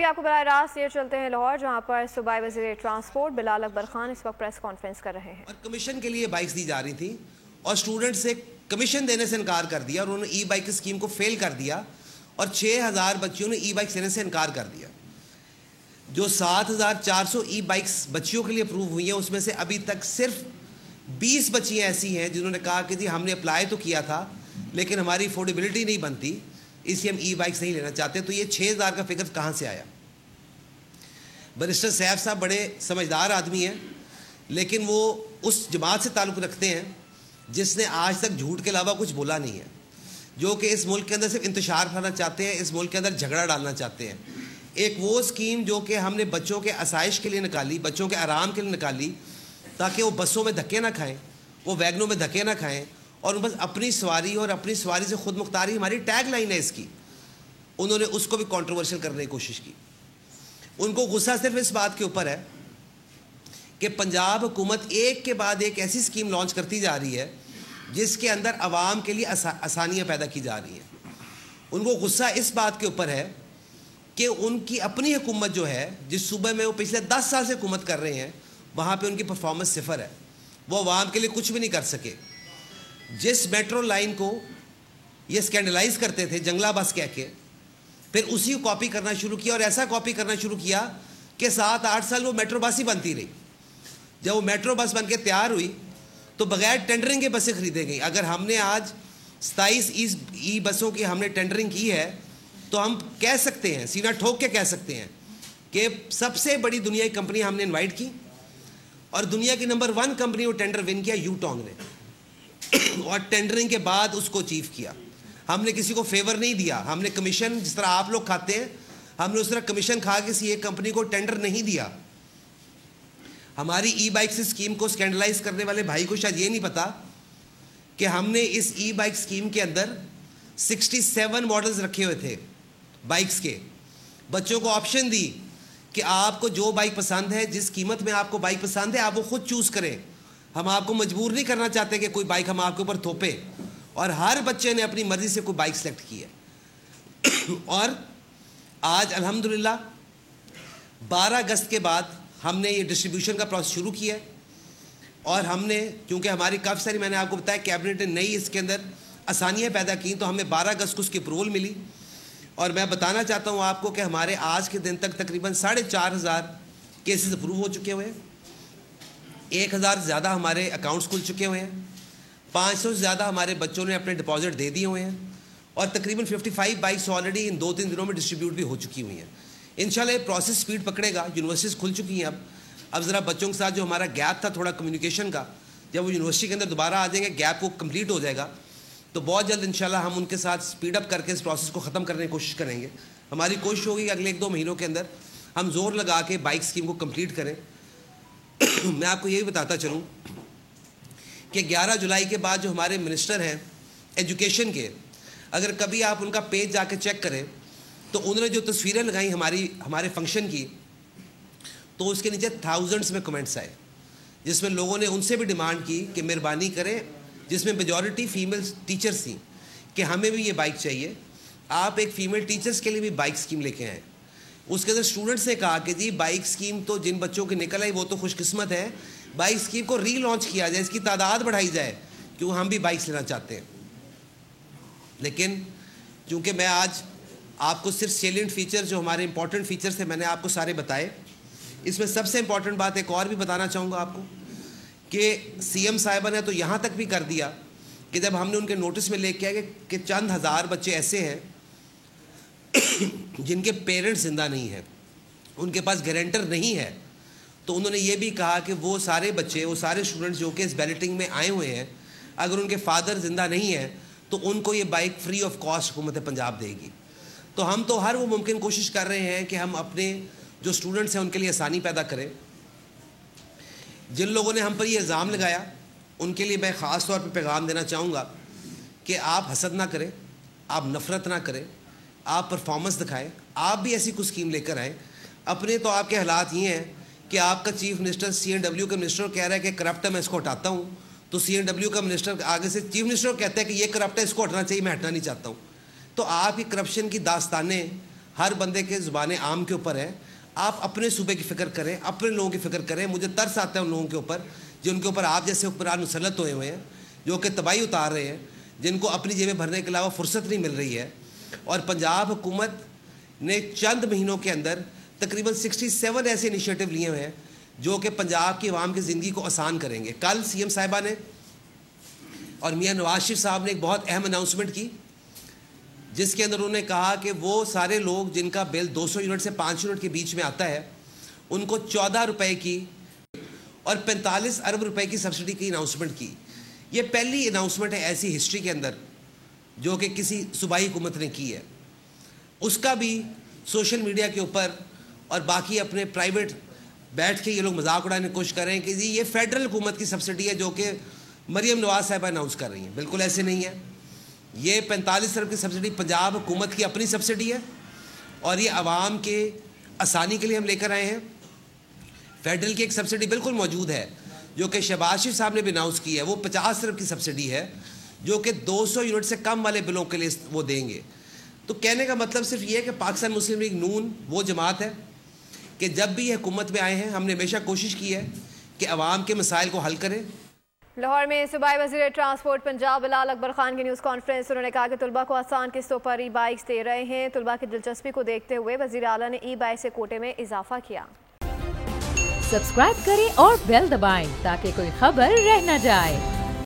آپ کو براہ راست یہ چلتے ہیں لاہور، جہاں پر صوبائی وزیر ٹرانسپورٹ بلال اکبر خان اس وقت پریس کانفرنس کر رہے ہیں۔ اور کمیشن کے لیے بائکس دی جا رہی تھی اور اسٹوڈنٹ سے کمیشن دینے سے انکار کر دیا اور انہوں نے ای بائک اسکیم کو فیل کر دیا اور 6000 بچیوں نے ای بائک لینے سے انکار کر دیا۔ جو 7400 ای بائکس بچیوں کے لیے اپروو ہوئی ہیں، اس میں سے ابھی تک صرف 20 بچیاں ایسی ہیں جنہوں نے کہا کہ جی ہم نے اپلائی تو کیا تھا لیکن ہماری افورڈیبلٹی نہیں بنتی، اس لیے ہم ای بائکس نہیں لینا چاہتے۔ تو یہ 6000 کا فگر کہاں سے آیا؟ برسٹر سیف صاحب بڑے سمجھدار آدمی ہیں، لیکن وہ اس جماعت سے تعلق رکھتے ہیں جس نے آج تک جھوٹ کے علاوہ کچھ بولا نہیں ہے، جو کہ اس ملک کے اندر صرف انتشار پھیلانا چاہتے ہیں، اس ملک کے اندر جھگڑا ڈالنا چاہتے ہیں۔ ایک وہ اسکیم جو کہ ہم نے بچوں کے آسائش کے لیے نکالی، بچوں کے آرام کے لیے نکالی، تاکہ وہ بسوں میں دھکے نہ کھائیں، وہ ویگنوں میں دھکے نہ کھائیں، اور بس اپنی سواری اور اپنی سواری سے خود مختاری ہماری ٹیگ لائن ہے اس کی۔ انہوں نے اس کو بھی کنٹروورشل کرنے کی کوشش کی۔ ان کو غصہ صرف اس بات کے اوپر ہے کہ پنجاب حکومت ایک کے بعد ایک ایسی اسکیم لانچ کرتی جا رہی ہے جس کے اندر عوام کے لیے آسانیاں پیدا کی جا رہی ہیں۔ ان کو غصہ اس بات کے اوپر ہے کہ ان کی اپنی حکومت جو ہے، جس صوبے میں وہ پچھلے 10 سال سے حکومت کر رہے ہیں، وہاں پہ ان کی پرفارمنس صفر ہے، وہ عوام کے لیے کچھ بھی نہیں کر سکے۔ جس میٹرو لائن کو یہ اسکینڈلائز کرتے تھے جنگلہ بس کہہ کے، پھر اسی کو کاپی کرنا شروع کیا، اور ایسا کاپی کرنا شروع کیا کہ 7-8 سال وہ میٹرو بس ہی بنتی رہی۔ جب وہ میٹرو بس بن کے تیار ہوئی تو بغیر ٹینڈرنگ کے بسیں خریدے گئیں۔ اگر ہم نے آج 27 ای بسوں کی ہم نے ٹینڈرنگ کی ہے تو ہم کہہ سکتے ہیں، سینہ ٹھوک کے کہہ سکتے ہیں کہ سب سے بڑی دنیا کی کمپنی ہم نے انوائٹ کی، اور دنیا کی نمبر 1 کمپنی وہ ٹینڈر ون کیا یو ٹانگ نے، اور ٹینڈرنگ کے بعد اس کو اچیو کیا۔ ہم نے کسی کو فیور نہیں دیا، ہم نے کمیشن جس طرح آپ لوگ کھاتے ہیں، ہم نے اس طرح کمیشن کھا کے کسی ایک کمپنی کو ٹینڈر نہیں دیا۔ ہماری ای بائکس اسکیم کو اسکینڈلائز کرنے والے بھائی کو شاید یہ نہیں پتا کہ ہم نے اس ای بائک اسکیم کے اندر 67 ماڈلز رکھے ہوئے تھے بائکس کے۔ بچوں کو آپشن دی کہ آپ کو جو بائک پسند ہے، جس قیمت میں آپ کو بائک پسند ہے، آپ وہ خود چوز کریں۔ ہم آپ کو مجبور نہیں کرنا چاہتے کہ کوئی بائک ہم آپ کے اوپر تھوپے، اور ہر بچے نے اپنی مرضی سے کوئی بائک سلیکٹ کی ہے۔ اور آج الحمدللہ 12 اگست کے بعد ہم نے یہ ڈسٹریبیوشن کا پروسیس شروع کیا ہے، اور ہم نے چونکہ ہماری کافی ساری، میں نے آپ کو بتایا کیبنٹ نے نئی اس کے اندر آسانیاں پیدا کی، تو ہمیں 12 اگست کو اس کی اپروول ملی۔ اور میں بتانا چاہتا ہوں آپ کو کہ ہمارے آج کے دن تک تقریباً 4500 کیسز اپروو ہو چکے ہوئے ہیں، 1000 سے زیادہ ہمارے اکاؤنٹس کھل چکے ہوئے ہیں، 500 سے زیادہ ہمارے بچوں نے اپنے ڈپازٹ دے دیے ہوئے ہیں، اور تقریباً 55 بائکس آلریڈی ان 2-3 دنوں میں ڈسٹریبیوٹ بھی ہو چکی ہوئی ہیں۔ انشاءاللہ یہ پروسیس سپیڈ پکڑے گا۔ یونیورسٹیز کھل چکی ہیں اب ذرا بچوں کے ساتھ جو ہمارا گیپ تھا تھوڑا کمیونیکیشن کا، جب وہ یونیورسٹی کے اندر دوبارہ آ جائیں گے، گیپ وہ کمپلیٹ ہو جائے گا، تو بہت جلد انشاءاللہ ہم ان کے ساتھ سپیڈ اپ کر کے اس پروسیس کو ختم کرنے کی کوشش کریں گے۔ ہماری کوشش ہوگی کہ اگلے 1-2 مہینوں کے اندر ہم زور لگا کے بائک اسکیم کو کمپلیٹ کریں۔ میں آپ کو یہ بھی بتاتا چلوں کہ 11 جولائی کے بعد جو ہمارے منسٹر ہیں ایجوکیشن کے، اگر کبھی آپ ان کا پیج جا کے چیک کریں تو انہوں نے جو تصویریں لگائیں ہمارے فنکشن کی، تو اس کے نیچے تھاؤزنڈس میں کمنٹس آئے، جس میں لوگوں نے ان سے بھی ڈیمانڈ کی کہ مہربانی کریں، جس میں میجورٹی فیمیل ٹیچرز تھیں، کہ ہمیں بھی یہ بائک چاہیے، آپ ایک فیمیل ٹیچرز کے لیے بھی بائک اسکیم لے کے آئیں۔ اس کے اندر اسٹوڈنٹس نے کہا کہ جی بائک اسکیم تو جن بچوں کی نکل آئی وہ تو خوش قسمت ہے، بائک اسکیم کو ری لانچ کیا جائے، اس کی تعداد بڑھائی جائے، کیوں ہم بھی بائکس لینا چاہتے ہیں۔ لیکن چونکہ میں آج آپ کو صرف سیلینٹ فیچر جو ہمارے امپورٹنٹ فیچرز تھے میں نے آپ کو سارے بتائے، اس میں سب سے امپورٹنٹ بات ایک اور بھی بتانا چاہوں گا آپ کو کہ سی ایم صاحبہ نے تو یہاں تک بھی کر دیا کہ جب ہم نے ان کے نوٹس میں لے کے آیا کہ چند ہزار بچے ایسے ہیں جن کے پیرنٹس زندہ نہیں ہیں، ان کے پاس گارنٹر نہیں ہے، تو انہوں نے یہ بھی کہا کہ وہ سارے بچے، وہ سارے اسٹوڈنٹس جو کہ اس بیلٹنگ میں آئے ہوئے ہیں، اگر ان کے فادر زندہ نہیں ہیں تو ان کو یہ بائک فری آف کاسٹ حکومت پنجاب دے گی۔ تو ہم تو ہر وہ ممکن کوشش کر رہے ہیں کہ ہم اپنے جو اسٹوڈنٹس ہیں ان کے لیے آسانی پیدا کریں۔ جن لوگوں نے ہم پر یہ الزام لگایا ان کے لیے میں خاص طور پہ پیغام دینا چاہوں گا کہ آپ حسد نہ کریں، آپ نفرت نہ کریں، آپ پرفارمنس دکھائیں، آپ بھی ایسی کوئی اسکیم لے کر آئیں۔ اپنے تو آپ کے حالات یہ ہیں کہ آپ کا چیف منسٹر CNW کا منسٹر کہہ رہا ہے کہ کرپٹ ہے میں اس کو ہٹاتا ہوں، تو CNW کا منسٹر آگے سے چیف منسٹر کہتا ہے کہ یہ کرپٹ ہے اس کو ہٹنا چاہیے میں ہٹنا نہیں چاہتا ہوں۔ تو آپ کی کرپشن کی داستانیں ہر بندے کے زبان عام کے اوپر ہے. آپ اپنے صوبے کی فکر کریں, اپنے لوگوں کی فکر کریں. مجھے ترس آتا ہے ان لوگوں کے اوپر جن کے اوپر آپ جیسے حکمران مسلط ہوئے ہوئے ہیں, جو کہ تباہی اتار رہے ہیں, جن کو اپنی جیبیں بھرنے کے علاوہ فرصت نہیں مل رہی ہے. اور پنجاب حکومت نے چند مہینوں کے اندر تقریباً 67 ایسے انیشیٹو لیے ہوئے ہیں جو کہ پنجاب کی عوام کی زندگی کو آسان کریں گے. کل سی ایم صاحبہ نے اور میاں نواز شریف صاحب نے ایک بہت اہم اناؤنسمنٹ کی, جس کے اندر انہوں نے کہا کہ وہ سارے لوگ جن کا بل 200 یونٹ سے 5 یونٹ کے بیچ میں آتا ہے ان کو 14 روپے کی اور 45 ارب روپے کی سبسڈی کی اناؤنسمنٹ کی. یہ پہلی اناؤنسمنٹ ہے ایسی ہسٹری کے اندر جو کہ کسی صوبائی حکومت نے کی ہے. اس کا بھی سوشل میڈیا کے اوپر اور باقی اپنے پرائیویٹ بیٹھ کے یہ لوگ مذاق اڑانے کی کوشش کر رہے ہیں کہ جی یہ فیڈرل حکومت کی سبسڈی ہے جو کہ مریم نواز صاحبہ اناؤنس کر رہی ہیں. بالکل ایسے نہیں ہے. یہ 45 ارب کی سبسڈی پنجاب حکومت کی اپنی سبسڈی ہے اور یہ عوام کے آسانی کے لیے ہم لے کر آئے ہیں. فیڈرل کی ایک سبسڈی بالکل موجود ہے جو کہ شہباز شریف صاحب نے بھی اناؤنس کی ہے, وہ 50 ارب کی سبسڈی ہے جو کہ 200 یونٹ سے کم والے بلوں کے لیے وہ دیں گے. تو کہنے کا مطلب صرف یہ ہے کہ پاکستان مسلم لیگ نون وہ جماعت ہے کہ جب بھی یہ حکومت میں آئے ہیں ہم نے ہمیشہ کوشش کی ہے کہ عوام کے مسائل کو حل کریں. لاہور میں صوبائی وزیر ٹرانسپورٹ پنجاب بلال اکبر خان کی نیوز کانفرنس. انہوں نے کہا کہ طلبہ کو آسان قسطوں پر ای بائکس دے رہے ہیں. طلبہ کی دلچسپی کو دیکھتے ہوئے وزیر اعلیٰ نے ای بائک سے کوٹے میں اضافہ کیا. سبسکرائب کریں اور بیل دبائیں تاکہ کوئی خبر رہ نہ جائے.